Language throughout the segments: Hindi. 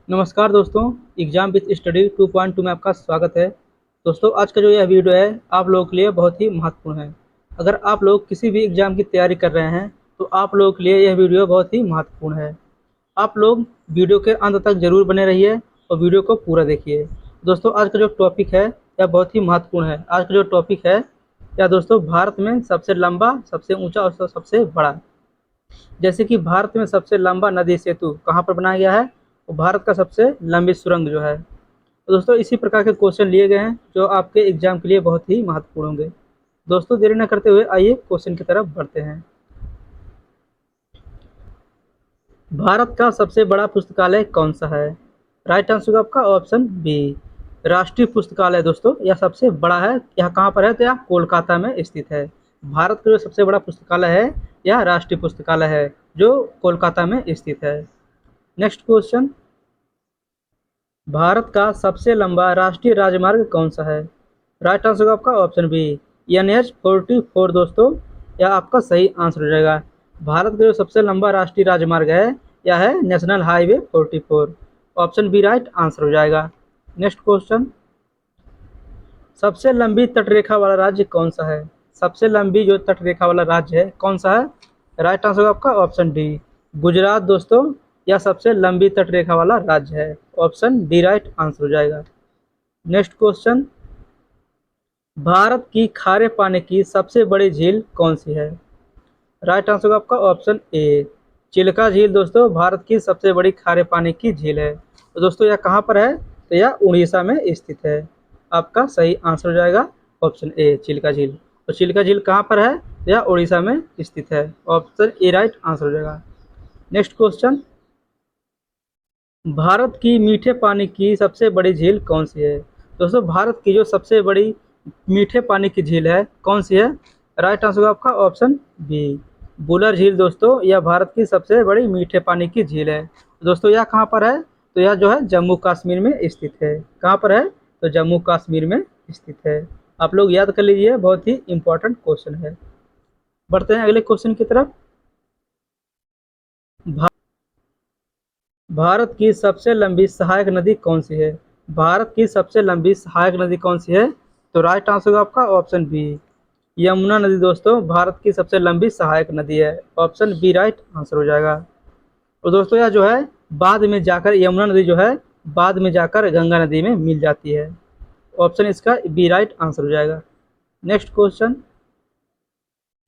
नमस्कार दोस्तों, एग्जाम विथ स्टडी 2.2 में आपका स्वागत है। दोस्तों, आज का जो यह वीडियो है आप लोगों के लिए बहुत ही महत्वपूर्ण है। अगर आप लोग किसी भी एग्ज़ाम की तैयारी कर रहे हैं तो आप लोगों के लिए यह वीडियो बहुत ही महत्वपूर्ण है। आप लोग वीडियो के अंत तक ज़रूर बने रहिए और वीडियो को पूरा देखिए। दोस्तों, आज का जो टॉपिक है यह बहुत ही महत्वपूर्ण है। आज का जो टॉपिक है या दोस्तों, भारत में सबसे लंबा, सबसे ऊँचा और सबसे बड़ा। जैसे कि भारत में सबसे लंबा नदी सेतु कहाँ पर बनाया गया है, वो भारत का सबसे लंबी सुरंग जो है। तो दोस्तों, इसी प्रकार के क्वेश्चन लिए गए हैं जो आपके एग्जाम के लिए बहुत ही महत्वपूर्ण होंगे। दोस्तों, देरी न करते हुए आइए क्वेश्चन की तरफ बढ़ते हैं। भारत का सबसे बड़ा पुस्तकालय कौन सा है? राइट आंसर होगा आपका ऑप्शन बी, राष्ट्रीय पुस्तकालय। दोस्तों, यह सबसे बड़ा है। यह कहाँ पर है? तो यह कोलकाता में स्थित है। भारत का जो सबसे बड़ा पुस्तकालय है यह राष्ट्रीय पुस्तकालय है जो कोलकाता में स्थित है। नेक्स्ट क्वेश्चन, भारत का सबसे लंबा राष्ट्रीय राजमार्ग कौन सा है? राइट आंसर होगा आपका ऑप्शन बी, NH-44। दोस्तों, यह आपका सही आंसर हो जाएगा। भारत का जो सबसे लंबा राष्ट्रीय राजमार्ग है यह है national highway 44। Option B right answer हो जाएगा। नेक्स्ट क्वेश्चन, सबसे लंबी तटरेखा वाला राज्य कौन सा है? सबसे लंबी जो तटरेखा वाला राज्य है कौन सा है? राइट आंसर होगा आपका ऑप्शन डी, गुजरात। दोस्तों, यह सबसे लंबी तटरेखा वाला राज्य है। ऑप्शन डी राइट आंसर हो जाएगा। नेक्स्ट क्वेश्चन, भारत की खारे पानी की सबसे बड़ी झील कौन सी है? राइट आंसर होगा आपका ऑप्शन ए, चिल्का झील। दोस्तों, भारत की सबसे बड़ी खारे पानी की झील है। तो दोस्तों, यह कहाँ पर है? तो यह उड़ीसा में स्थित है। आपका सही आंसर हो जाएगा ऑप्शन ए, चिल्का झील। तो चिल्का झील कहाँ पर है? तो यह उड़ीसा में स्थित है। ऑप्शन ए राइट आंसर हो जाएगा। नेक्स्ट क्वेश्चन, भारत की मीठे पानी की सबसे बड़ी झील कौन सी है? दोस्तों, भारत की जो सबसे बड़ी मीठे पानी की झील है कौन सी है? राइट आंसर होगा आपका ऑप्शन बी, बुलर झील। दोस्तों, यह भारत की सबसे बड़ी मीठे पानी की झील है। दोस्तों, यह कहाँ पर है? तो यह जो है जम्मू कश्मीर में स्थित है। कहाँ पर है? तो जम्मू कश्मीर में स्थित है। आप लोग याद कर लीजिए, बहुत ही इंपॉर्टेंट क्वेश्चन है। बढ़ते हैं अगले क्वेश्चन की तरफ। भारत की सबसे लंबी सहायक नदी कौन सी है? भारत की सबसे लंबी सहायक नदी कौन सी है? तो राइट आंसर होगा आपका ऑप्शन बी, यमुना नदी। दोस्तों, भारत की सबसे लंबी सहायक नदी है। ऑप्शन बी राइट आंसर हो जाएगा। और दोस्तों, यह जो है बाद में जाकर यमुना नदी जो है बाद में जाकर गंगा नदी में मिल जाती है। ऑप्शन इसका बी राइट आंसर हो जाएगा। नेक्स्ट क्वेश्चन,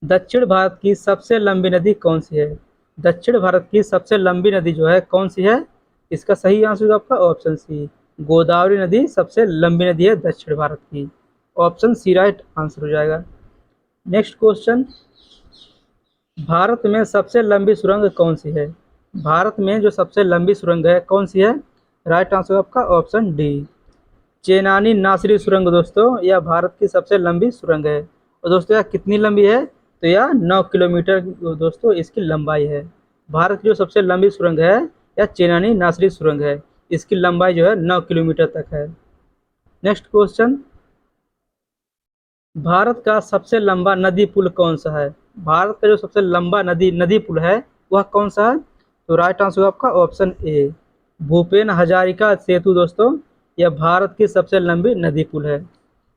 दक्षिण भारत की सबसे लंबी नदी कौन सी है? दक्षिण भारत की सबसे लंबी नदी जो है कौन सी है? इसका सही आंसर होगा आपका ऑप्शन सी, गोदावरी नदी सबसे लंबी नदी है दक्षिण भारत की। ऑप्शन सी राइट आंसर हो जाएगा। नेक्स्ट क्वेश्चन, भारत में सबसे लंबी सुरंग कौन सी है? भारत में जो सबसे लंबी सुरंग है कौन सी है? राइट आंसर आपका ऑप्शन डी, चेनानी नासरी सुरंग। दोस्तों, यह भारत की सबसे लंबी सुरंग है। और दोस्तों, यह कितनी लंबी है? तो यह 9 किलोमीटर दोस्तों इसकी लंबाई है। भारत की जो सबसे लंबी सुरंग है यह चेनानी नासरी सुरंग है। इसकी लंबाई जो है 9 किलोमीटर तक है। नेक्स्ट क्वेश्चन, भारत का सबसे लंबा नदी पुल कौन सा है? भारत का जो सबसे लंबा नदी नदी पुल है वह कौन सा है? तो राइट आंसर आपका ऑप्शन ए, भूपेन हजारिका सेतु। दोस्तों, यह भारत की सबसे लंबी नदी पुल है।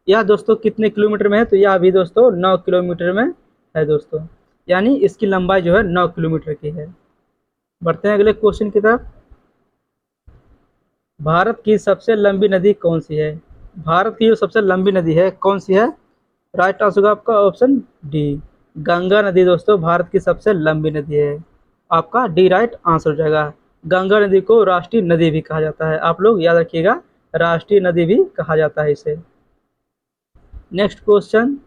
यह दोस्तों कितने किलोमीटर में है? तो यह भी दोस्तों 9 किलोमीटर में है दोस्तों, यानी इसकी लंबाई जो है 9 किलोमीटर की है। बढ़ते हैं अगले क्वेश्चन की तरफ। भारत की सबसे लंबी नदी कौन सी है? भारत की जो सबसे लंबी नदी है कौन सी है? राइट आंसर होगा आपका ऑप्शन डी, गंगा नदी। दोस्तों, भारत की सबसे लंबी नदी है। आपका डी राइट आंसर हो जाएगा। गंगा नदी को राष्ट्रीय नदी भी कहा जाता है। आप लोग याद रखिएगा, राष्ट्रीय नदी भी कहा जाता है इसे। नेक्स्ट क्वेश्चन,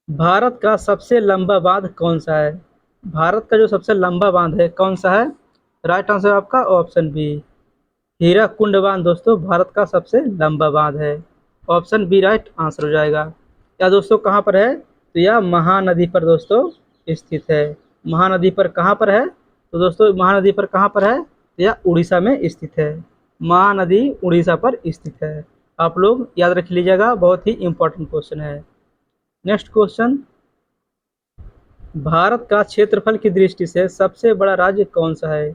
भारत का सबसे लंबा बांध कौन सा है? भारत का जो सबसे लंबा बांध है कौन सा है? राइट आंसर आपका ऑप्शन बी, हीराकुंड बांध। दोस्तों, भारत का सबसे लंबा बांध है। ऑप्शन बी राइट आंसर हो जाएगा। या दोस्तों कहाँ पर है? तो यह महानदी पर दोस्तों स्थित है। महानदी पर कहाँ पर है? तो दोस्तों, महानदी पर कहाँ पर है? तो यह उड़ीसा में स्थित है। महानदी उड़ीसा पर स्थित है। आप लोग याद रख लीजिएगा, बहुत ही इंपॉर्टेंट क्वेश्चन है। नेक्स्ट क्वेश्चन, भारत का क्षेत्रफल की दृष्टि से सबसे बड़ा राज्य कौन सा है?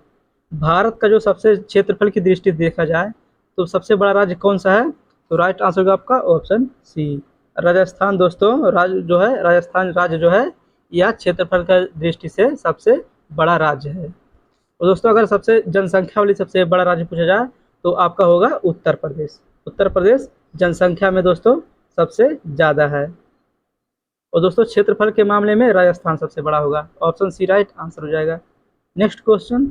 भारत का जो सबसे क्षेत्रफल की दृष्टि से देखा जाए तो सबसे बड़ा राज्य कौन सा है? तो राइट आंसर होगा आपका ऑप्शन सी, राजस्थान दोस्तों। राज्य जो है, राजस्थान राज्य जो है, यह क्षेत्रफल का दृष्टि से सबसे बड़ा राज्य है। और दोस्तों अगर सबसे जनसंख्या वाली सबसे बड़ा राज्य पूछा जाए तो आपका होगा उत्तर प्रदेश। उत्तर प्रदेश जनसंख्या में दोस्तों सबसे ज़्यादा है। और दोस्तों क्षेत्रफल के मामले में राजस्थान सबसे बड़ा होगा। ऑप्शन सी राइट आंसर हो जाएगा। नेक्स्ट क्वेश्चन,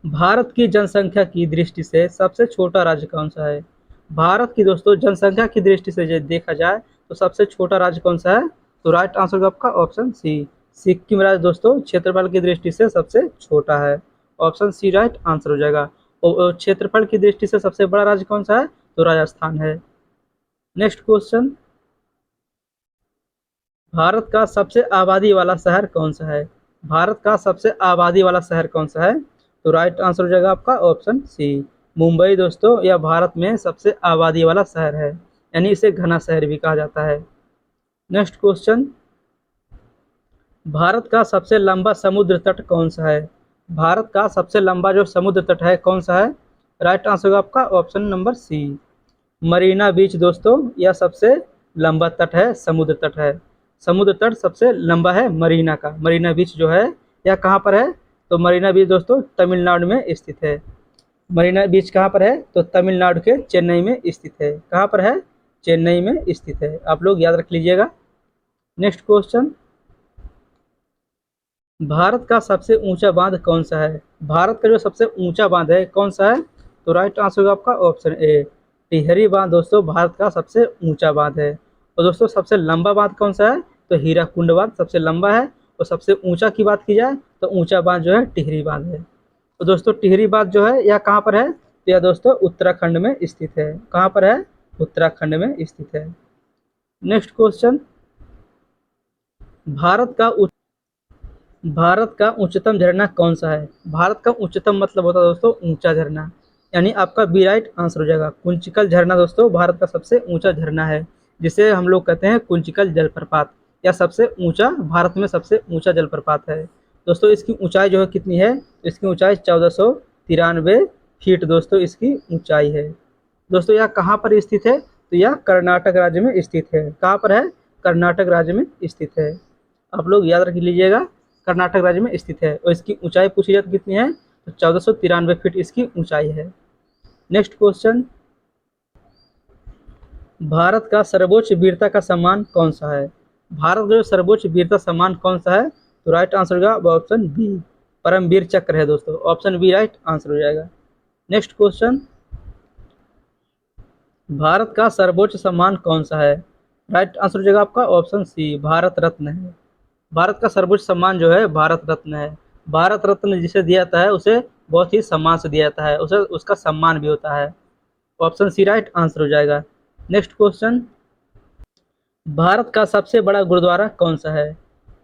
भारत की जनसंख्या की दृष्टि से सबसे छोटा राज्य कौन सा है? भारत की दोस्तों जनसंख्या की दृष्टि से जो देखा जाए तो सबसे छोटा राज्य कौन सा है? तो राइट आंसर होगा आपका ऑप्शन सी, सिक्किम राज्य दोस्तों क्षेत्रफल की दृष्टि से सबसे छोटा है। ऑप्शन सी राइट आंसर हो जाएगा। और क्षेत्रफल की दृष्टि से सबसे बड़ा राज्य कौन सा है? तो राजस्थान है। नेक्स्ट क्वेश्चन, भारत का सबसे आबादी वाला शहर कौन सा है? भारत का सबसे आबादी वाला शहर कौन सा है? तो राइट आंसर हो जाएगा आपका ऑप्शन सी, मुंबई दोस्तों। यह भारत में सबसे आबादी वाला शहर है, यानी इसे घना शहर भी कहा जाता है। नेक्स्ट क्वेश्चन, भारत का सबसे लंबा समुद्र तट कौन सा है? भारत का सबसे लंबा जो समुद्र तट है कौन सा है? राइट आंसर होगा आपका ऑप्शन नंबर सी, मरीना बीच दोस्तों। यह सबसे लंबा तट है, समुद्र तट है। समुद्र तट सबसे लंबा है मरीना का। मरीना बीच जो है यह कहाँ पर है? तो मरीना बीच दोस्तों तमिलनाडु में स्थित है। मरीना बीच कहाँ पर है? तो तमिलनाडु के चेन्नई में स्थित है। कहाँ पर है? चेन्नई में स्थित है। आप लोग याद रख लीजिएगा। नेक्स्ट क्वेश्चन, भारत का सबसे ऊंचा बांध कौन सा है? भारत का जो सबसे ऊंचा बांध है कौन सा है? तो राइट आंसर होगा आपका ऑप्शन ए, टिहरी बांध दोस्तों भारत का सबसे ऊंचा बांध है। और दोस्तों सबसे लंबा बांध कौन सा है? तो हीराकुंड बांध सबसे लंबा है। और सबसे ऊंचा की बात की जाए तो ऊंचा बांध जो है टिहरी बांध है। तो दोस्तों टिहरी बांध जो है यह कहाँ पर है? तो यह दोस्तों उत्तराखंड में स्थित है। कहाँ पर है? उत्तराखंड में स्थित है। नेक्स्ट क्वेश्चन, भारत का भारत का उच्चतम झरना कौन सा है? भारत का उच्चतम मतलब होता है दोस्तों ऊंचा झरना, यानी आपका बी राइट आंसर हो जाएगा। कुंचिकल झरना दोस्तों भारत का सबसे ऊंचा झरना है, जिसे हम लोग कहते हैं कुंचिकल जलप्रपात। यह सबसे ऊंचा, भारत में सबसे ऊंचा जलप्रपात है। दोस्तों इसकी ऊंचाई जो है कितनी है? इसकी ऊंचाई 1493 फीट दोस्तों इसकी ऊंचाई है। दोस्तों यह कहाँ पर स्थित है? तो यह कर्नाटक राज्य में स्थित है। कहाँ पर है? कर्नाटक राज्य में स्थित है। आप लोग याद रख लीजिएगा, कर्नाटक राज्य में स्थित है। और इसकी ऊंचाई पूछी जाए तो कितनी है? तो 1493 फीट इसकी ऊंचाई है। नेक्स्ट क्वेश्चन, भारत का सर्वोच्च वीरता का सम्मान कौन सा है? भारत का जो सर्वोच्च वीरता सम्मान कौन सा है? तो राइट आंसर होगा ऑप्शन बी, परमवीर चक्र है दोस्तों। ऑप्शन बी राइट आंसर हो जाएगा। नेक्स्ट क्वेश्चन, भारत का सर्वोच्च सम्मान कौन सा है? राइट आंसर हो जाएगा आपका ऑप्शन सी, भारत रत्न है। भारत का सर्वोच्च सम्मान जो है भारत रत्न है। भारत रत्न जिसे दिया जाता है उसे बहुत ही सम्मान से दिया जाता है, उसे उसका सम्मान भी होता है। ऑप्शन सी राइट आंसर हो जाएगा। नेक्स्ट क्वेश्चन, भारत का सबसे बड़ा गुरुद्वारा कौन सा है?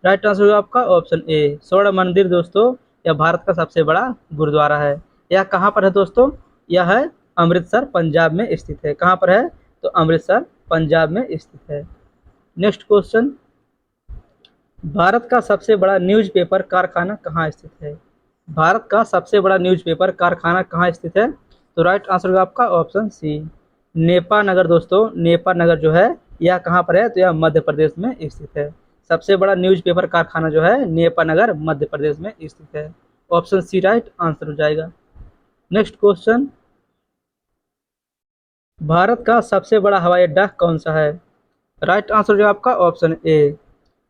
राइट आंसर होगा आपका ऑप्शन ए, स्वर्ण मंदिर दोस्तों। यह भारत का सबसे बड़ा गुरुद्वारा है। यह कहाँ पर है दोस्तों? यह है अमृतसर पंजाब में स्थित है। कहाँ पर है? तो अमृतसर पंजाब में स्थित है। नेक्स्ट क्वेश्चन, भारत का सबसे बड़ा न्यूज़पेपर कारखाना कहाँ स्थित है? भारत का सबसे बड़ा न्यूज़पेपर कारखाना कहाँ स्थित है? तो राइट आंसर होगा आपका ऑप्शन सी, नेपा नगर दोस्तों। नेपा नगर जो है यह कहाँ पर है? तो यह मध्य प्रदेश में स्थित है। सबसे बड़ा न्यूज़पेपर कारखाना जो है नेपा नगर मध्य प्रदेश में स्थित है। ऑप्शन सी राइट आंसर हो जाएगा। नेक्स्ट क्वेश्चन, भारत का सबसे बड़ा हवाई अड्डा कौन सा है? राइट आंसर जो आपका ऑप्शन ए,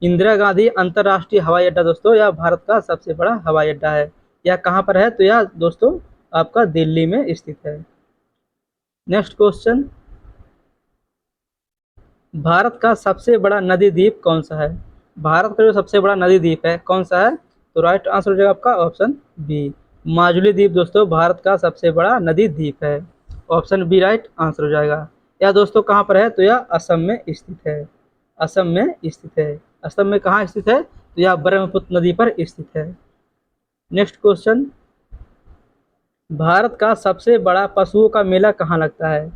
इंदिरा गांधी अंतर्राष्ट्रीय हवाई अड्डा दोस्तों। यह भारत का सबसे बड़ा हवाई अड्डा है। यह कहाँ पर है? तो यह दोस्तों आपका दिल्ली में स्थित है। नेक्स्ट क्वेश्चन, भारत का सबसे बड़ा नदी द्वीप कौन सा है? भारत का जो सबसे बड़ा नदी द्वीप है कौन सा है? तो राइट आंसर हो जाएगा आपका ऑप्शन बी, माजुली द्वीप दोस्तों भारत का सबसे बड़ा नदी द्वीप है। ऑप्शन बी राइट आंसर हो जाएगा। यह दोस्तों कहाँ पर है? तो यह असम में स्थित है। असम में स्थित है। असम में कहाँ स्थित है? तो यह ब्रह्मपुत्र नदी पर स्थित है। नेक्स्ट क्वेश्चन, भारत का सबसे बड़ा पशुओं का मेला कहाँ लगता है?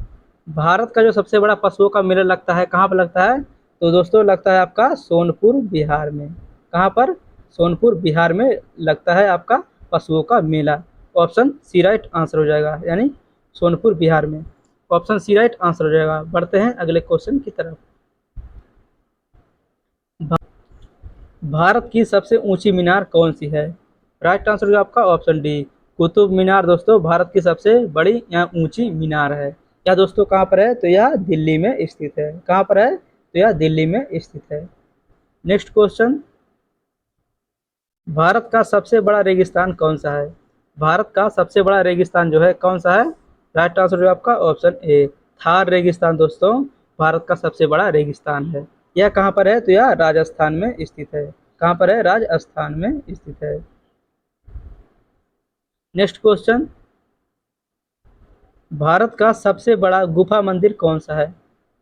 भारत का जो सबसे बड़ा पशुओं का मेला लगता है कहाँ पर लगता है? तो दोस्तों लगता है आपका सोनपुर बिहार में। कहाँ पर? सोनपुर बिहार में लगता है आपका पशुओं का मेला। ऑप्शन सी राइट आंसर हो जाएगा, यानी सोनपुर बिहार में। ऑप्शन सी राइट आंसर हो जाएगा। बढ़ते हैं अगले क्वेश्चन की तरफ। भारत की सबसे ऊंची मीनार कौन सी है? राइट आंसर होगा आपका ऑप्शन डी, कुतुब मीनार। दोस्तों भारत की सबसे बड़ी या ऊंची मीनार है। यह दोस्तों कहाँ पर है? तो यह दिल्ली में स्थित है। कहाँ पर है? तो यह दिल्ली में स्थित है। नेक्स्ट क्वेश्चन, भारत का सबसे बड़ा रेगिस्तान कौन सा है? भारत का सबसे बड़ा रेगिस्तान जो है कौन सा है? राइट आंसर होगा आपका ऑप्शन ए, थार रेगिस्तान। दोस्तों भारत का सबसे बड़ा रेगिस्तान है। यह कहाँ पर है? तो यह राजस्थान में स्थित है। कहाँ पर है? राजस्थान में स्थित है। नेक्स्ट क्वेश्चन, भारत का सबसे बड़ा गुफा मंदिर कौन सा है?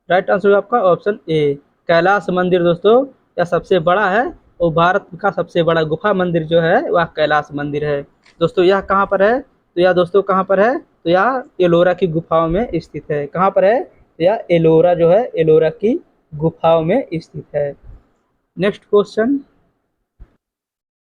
राइट आंसर होगा आपका ऑप्शन ए, कैलाश मंदिर। दोस्तों यह सबसे बड़ा है और भारत का सबसे बड़ा गुफा मंदिर जो है वह कैलाश मंदिर है। दोस्तों यह कहाँ पर है? तो यह दोस्तों कहाँ पर है? तो यह एलोरा की गुफाओं में स्थित है। कहाँ पर है? तो यह एलोरा जो है एलोरा की गुफाओं में स्थित है। नेक्स्ट क्वेश्चन,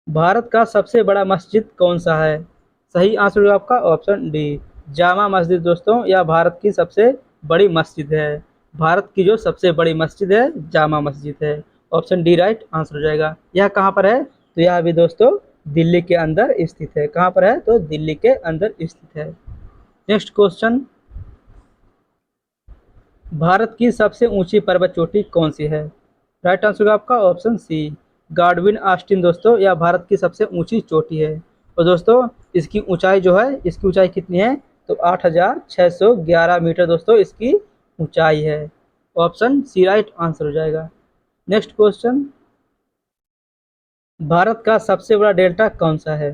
भारत का सबसे बड़ा मस्जिद कौन सा है? सही आंसर होगा आपका ऑप्शन डी, जामा मस्जिद। दोस्तों यह भारत की सबसे बड़ी मस्जिद है। भारत की जो सबसे बड़ी मस्जिद है जामा मस्जिद है। ऑप्शन डी राइट आंसर हो जाएगा। यह कहाँ पर है? तो यह भी दोस्तों दिल्ली के अंदर स्थित है। कहाँ पर है? तो दिल्ली के अंदर स्थित है। नेक्स्ट क्वेश्चन, भारत की सबसे ऊंची पर्वत चोटी कौन सी है? राइट आंसर होगा आपका ऑप्शन सी, गार्डविन आस्टिन। दोस्तों यह भारत की सबसे ऊंची चोटी है। और दोस्तों इसकी ऊंचाई जो है, इसकी ऊंचाई कितनी है? तो 8,611 मीटर दोस्तों इसकी ऊंचाई है। ऑप्शन सी राइट आंसर हो जाएगा। नेक्स्ट क्वेश्चन, भारत का सबसे बड़ा डेल्टा कौन सा है?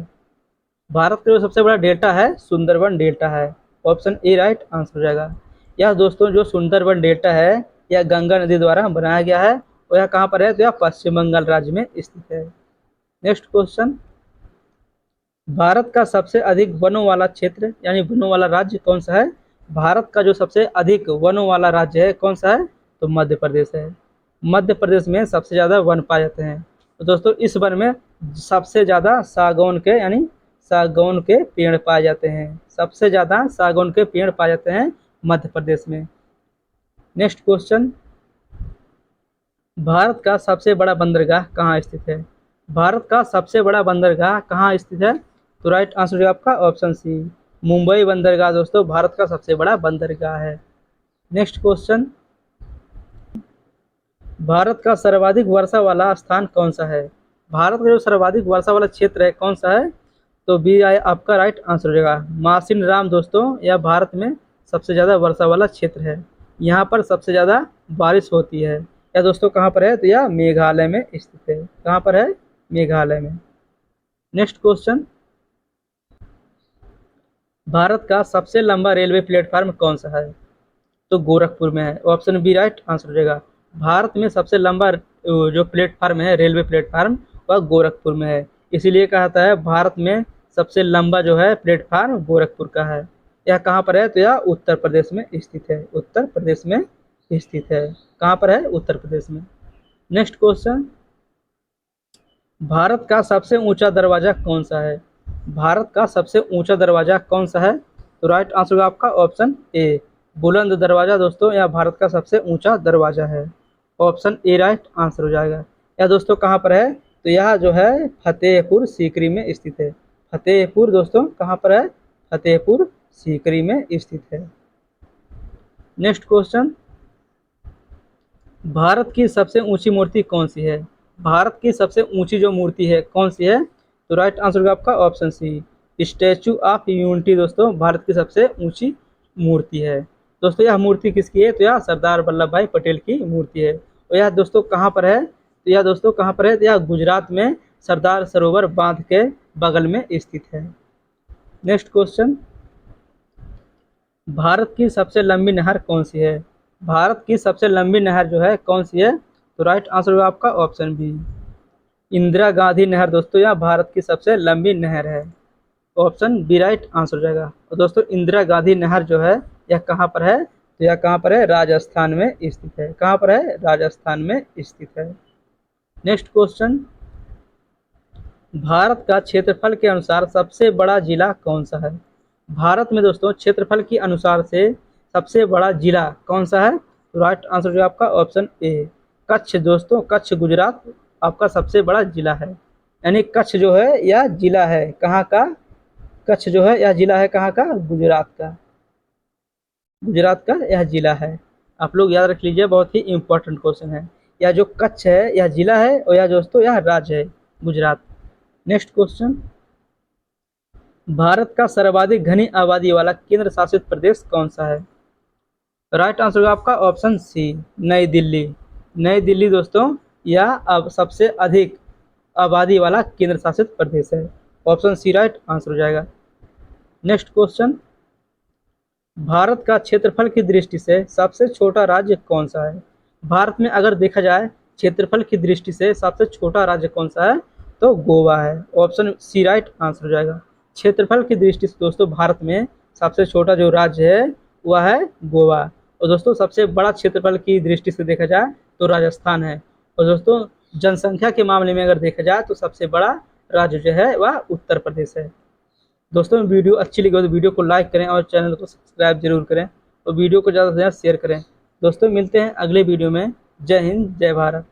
भारत का जो सबसे बड़ा डेल्टा है सुंदरबन डेल्टा है। ऑप्शन ए राइट आंसर हो जाएगा। यह दोस्तों जो सुंदरबन डेल्टा है यह गंगा नदी द्वारा बनाया गया है और यह कहाँ पर है? तो यह पश्चिम बंगाल राज्य में स्थित है। नेक्स्ट क्वेश्चन, भारत का सबसे अधिक वनों वाला क्षेत्र यानी वनों वाला राज्य कौन सा है? भारत का जो सबसे अधिक वनों वाला राज्य है कौन सा है? तो मध्य प्रदेश है। मध्य प्रदेश में सबसे ज़्यादा वन पाए जाते हैं। तो दोस्तों इस वन में सबसे ज़्यादा सागौन के यानी सागौन के पेड़ पाए जाते हैं। सबसे ज़्यादा सागौन के पेड़ पाए जाते हैं मध्य प्रदेश में। नेक्स्ट क्वेश्चन, भारत का सबसे बड़ा बंदरगाह कहाँ स्थित है? भारत का सबसे बड़ा बंदरगाह कहाँ स्थित है? तो राइट आंसर है आपका ऑप्शन सी, मुंबई बंदरगाह। दोस्तों भारत का सबसे बड़ा बंदरगाह है। नेक्स्ट क्वेश्चन, भारत का सर्वाधिक वर्षा वाला स्थान कौन सा है? भारत का जो सर्वाधिक वर्षा वाला क्षेत्र है कौन सा है? तो बी आई आपका राइट आंसर हो जाएगा, मासिन राम। दोस्तों यह भारत में सबसे ज़्यादा वर्षा वाला क्षेत्र है। यहाँ पर सबसे ज़्यादा बारिश होती है। यह दोस्तों कहाँ पर है? तो यह मेघालय में स्थित है। कहाँ पर है? मेघालय में। नेक्स्ट क्वेश्चन, भारत का सबसे लंबा रेलवे प्लेटफार्म कौन सा है? तो गोरखपुर में है। ऑप्शन बी राइट आंसर हो जाएगा। भारत में सबसे लंबा जो प्लेटफार्म है रेलवे प्लेटफार्म वह गोरखपुर में है। इसीलिए कहा जाता है भारत में सबसे लंबा जो है प्लेटफार्म गोरखपुर का है। यह कहाँ पर है? तो यह उत्तर प्रदेश में स्थित है। उत्तर प्रदेश में स्थित है। कहाँ पर है? उत्तर प्रदेश में। नेक्स्ट क्वेश्चन, भारत का सबसे ऊंचा दरवाजा कौन सा है? भारत का सबसे ऊंचा दरवाजा कौन सा है? तो राइट आंसर होगा आपका ऑप्शन ए, बुलंद दरवाजा। दोस्तों यह भारत का सबसे ऊंचा दरवाजा है। ऑप्शन ए राइट आंसर हो जाएगा। यह दोस्तों कहाँ पर है? तो यह जो है फतेहपुर सीकरी में स्थित है। फतेहपुर दोस्तों कहाँ पर है? फतेहपुर सीकरी में स्थित है। नेक्स्ट क्वेश्चन, भारत की सबसे ऊंची मूर्ति कौन सी है? भारत की सबसे ऊंची जो मूर्ति है कौन सी है? तो राइट आंसर होगा आपका option C, statue of unity. दोस्तों भारत की सबसे ऊंची मूर्ति है। दोस्तों यह मूर्ति किसकी है? तो यह सरदार वल्लभ भाई पटेल की मूर्ति है। और यह दोस्तों कहाँ पर है? तो यह दोस्तों कहाँ पर है? तो यह गुजरात में सरदार सरोवर बांध के बगल में स्थित है। नेक्स्ट क्वेश्चन, भारत की सबसे लंबी नहर कौन सी है? भारत की सबसे लंबी नहर जो है कौन सी है? तो राइट आंसर होगा आपका ऑप्शन बी, इंदिरा गांधी नहर। दोस्तों यह भारत की सबसे लंबी नहर है। ऑप्शन बी राइट आंसर हो जाएगा। और दोस्तों इंदिरा गांधी नहर जो है यह कहाँ पर है? तो यह कहाँ पर है? राजस्थान में स्थित है। कहाँ पर है? राजस्थान में स्थित है। नेक्स्ट क्वेश्चन, भारत का क्षेत्रफल के अनुसार सबसे बड़ा जिला कौन सा है? भारत में दोस्तों क्षेत्रफल के अनुसार से सबसे बड़ा जिला कौन सा है? तो राइट आंसर जो आपका ऑप्शन ए कच्छ। दोस्तों कच्छ गुजरात आपका सबसे बड़ा जिला है। यानी कच्छ जो है यह जिला है कहाँ का? कच्छ जो है यह जिला है कहाँ का? गुजरात का। गुजरात का यह जिला है। आप लोग याद रख लीजिए, बहुत ही इंपॉर्टेंट क्वेश्चन है। यह जो कच्छ है यह जिला है और यह दोस्तों यह राज्य है गुजरात। नेक्स्ट क्वेश्चन, भारत का सर्वाधिक घनी आबादी वाला केंद्र शासित प्रदेश कौन सा है? राइट आंसर होगा आपका ऑप्शन सी नई दिल्ली। नई दिल्ली दोस्तों यह अब सबसे अधिक आबादी वाला केंद्र शासित प्रदेश है। ऑप्शन सी राइट आंसर हो जाएगा। नेक्स्ट क्वेश्चन, भारत का क्षेत्रफल की दृष्टि से सबसे छोटा राज्य कौन सा है? भारत में अगर देखा जाए क्षेत्रफल की दृष्टि से सबसे छोटा राज्य कौन सा है? तो गोवा है। ऑप्शन सी राइट आंसर हो जाएगा। क्षेत्रफल की दृष्टि से दोस्तों भारत में सबसे छोटा जो राज्य है वह है गोवा। और दोस्तों सबसे बड़ा क्षेत्रफल की दृष्टि से देखा जाए तो राजस्थान है। और दोस्तों जनसंख्या के मामले में अगर देखा जाए तो सबसे बड़ा राज्य जो है वह उत्तर प्रदेश है। दोस्तों वीडियो अच्छी लगी हो तो वीडियो को लाइक करें और चैनल को सब्सक्राइब जरूर करें और वीडियो को ज़्यादा से ज़्यादा शेयर करें। दोस्तों मिलते हैं अगले वीडियो में। जय हिंद जय भारत।